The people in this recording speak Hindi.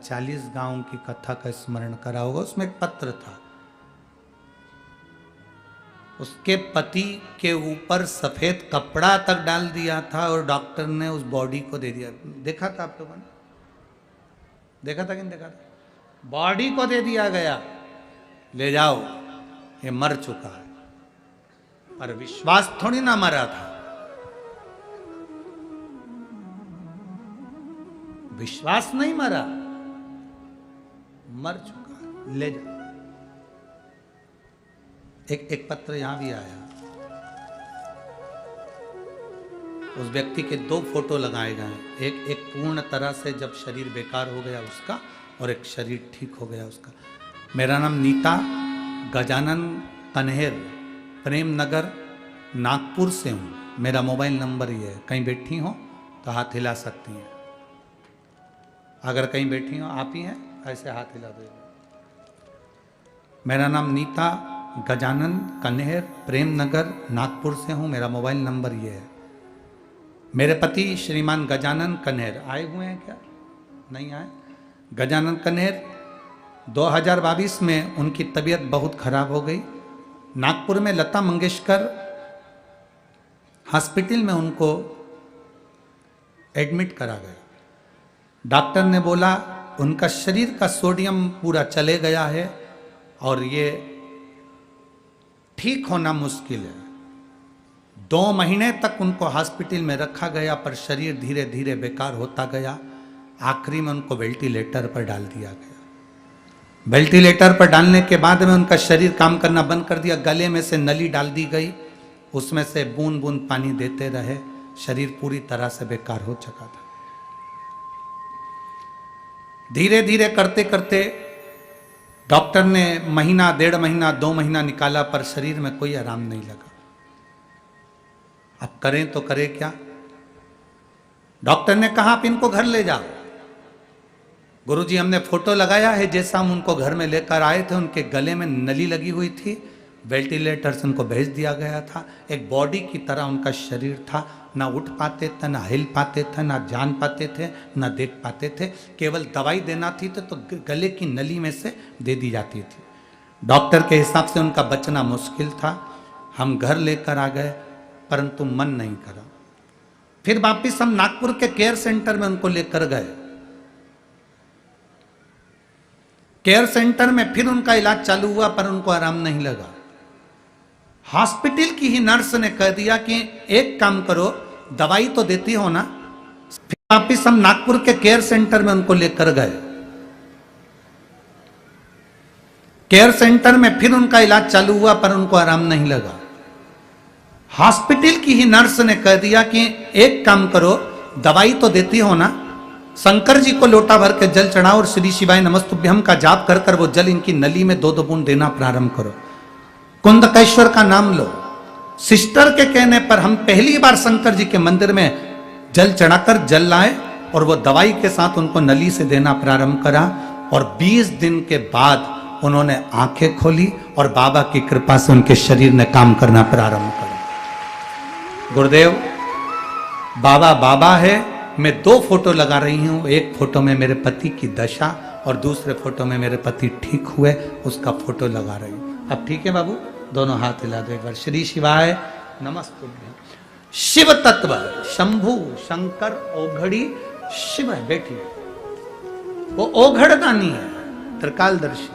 40 गांव की कथा का स्मरण करा होगा। उसमें एक पत्र था, उसके पति के ऊपर सफेद कपड़ा तक डाल दिया था और डॉक्टर ने उस बॉडी को दे दिया। देखा था आप लोगों ने? देखा था कि नहीं देखा था? बॉडी को दे दिया गया, ले जाओ, ये मर चुका है। पर विश्वास थोड़ी ना मरा था, विश्वास नहीं मरा, मर चुका, ले जाओ। एक पत्र यहां भी आया, उस व्यक्ति के 2 फोटो लगाए गए, एक पूर्ण तरह से जब शरीर बेकार हो गया उसका, और एक शरीर ठीक हो गया उसका। मेरा नाम नीता गजानन कन्हेर, प्रेम नगर, नागपुर से हूं। मेरा मोबाइल नंबर ये है, कहीं बैठी हो तो हाथ हिला सकती हैं। अगर कहीं बैठी हो, आप ही हैं, ऐसे हाथ हिला दो। मेरा नाम नीता गजानन कन्हेर, प्रेम नगर, नागपुर से हूं। मेरा मोबाइल नंबर ये है। मेरे पति श्रीमान गजानन कन्हेर आए हुए हैं क्या? नहीं आए? गजानन कन्हेर 2022 में उनकी तबीयत बहुत खराब हो गई। नागपुर में लता मंगेशकर हॉस्पिटल में उनको एडमिट करा गया। डॉक्टर ने बोला उनका शरीर का सोडियम पूरा चले गया है और ये ठीक होना मुश्किल है। 2 महीने तक उनको हॉस्पिटल में रखा गया, पर शरीर धीरे धीरे बेकार होता गया। आखिरी में उनको वेंटिलेटर पर डाल दिया गया। वेंटिलेटर पर डालने के बाद में उनका शरीर काम करना बंद कर दिया। गले में से नली डाल दी गई, उसमें से बूंद बूंद पानी देते रहे। शरीर पूरी तरह से बेकार हो चुका था। धीरे धीरे करते करते डॉक्टर ने महीना, 1.5 महीना, 2 महीना निकाला, पर शरीर में कोई आराम नहीं लगा। अब करें तो करें क्या? डॉक्टर ने कहा आप इनको घर ले जाओ। गुरुजी, हमने फोटो लगाया है, जैसा हम उनको घर में लेकर आए थे, उनके गले में नली लगी हुई थी, वेंटिलेटर से उनको भेज दिया गया था। एक बॉडी की तरह उनका शरीर था, ना उठ पाते थे, ना हिल पाते थे, ना जान पाते थे, ना देख पाते थे। केवल दवाई देना थी तो गले की नली में से दे दी जाती थी। डॉक्टर के हिसाब से उनका बचना मुश्किल था। हम घर लेकर आ गए, परंतु मन नहीं करा। फिर वापिस हम नागपुर के केयर सेंटर में उनको लेकर गए। केयर सेंटर में फिर उनका इलाज चालू हुआ, पर उनको आराम नहीं लगा। हॉस्पिटल की ही नर्स ने कह दिया कि एक काम करो, दवाई तो देती हो ना। फिर वापिस हम नागपुर के केयर सेंटर में उनको लेकर गए। केयर सेंटर में फिर उनका इलाज चालू हुआ, पर उनको आराम नहीं लगा। हॉस्पिटल की ही नर्स ने कह दिया कि एक काम करो, दवाई तो देती हो ना, शंकर जी को लोटा भर के जल चढ़ाओ और श्री शिवाय नमस्तुभ्यम का जाप कर कर वो जल इनकी नली में 2-2 बूंद देना प्रारंभ करो। कुंदकेश्वर का नाम लो। सिस्टर के कहने पर हम पहली बार शंकर जी के मंदिर में जल चढ़ाकर जल लाए और वो दवाई के साथ उनको नली से देना प्रारंभ करा। और 20 दिन के बाद उन्होंने आंखें खोली और बाबा की कृपा से उनके शरीर ने काम करना प्रारंभ करा। गुरुदेव, बाबा बाबा है। मैं 2 फोटो लगा रही हूं। एक फोटो में मेरे पति की दशा और दूसरे फोटो में मेरे पति ठीक हुए, उसका फोटो लगा रही हूं। अब ठीक है बाबू, दोनों हाथ हिला दो एक बार। श्री शिवाय नमस्तुभ्यम। शिव तत्व, शंभु, शंकर, ओघड़ी, शिव है। बैठिए। वो ओघड़दानी है, त्रिकालदर्शी।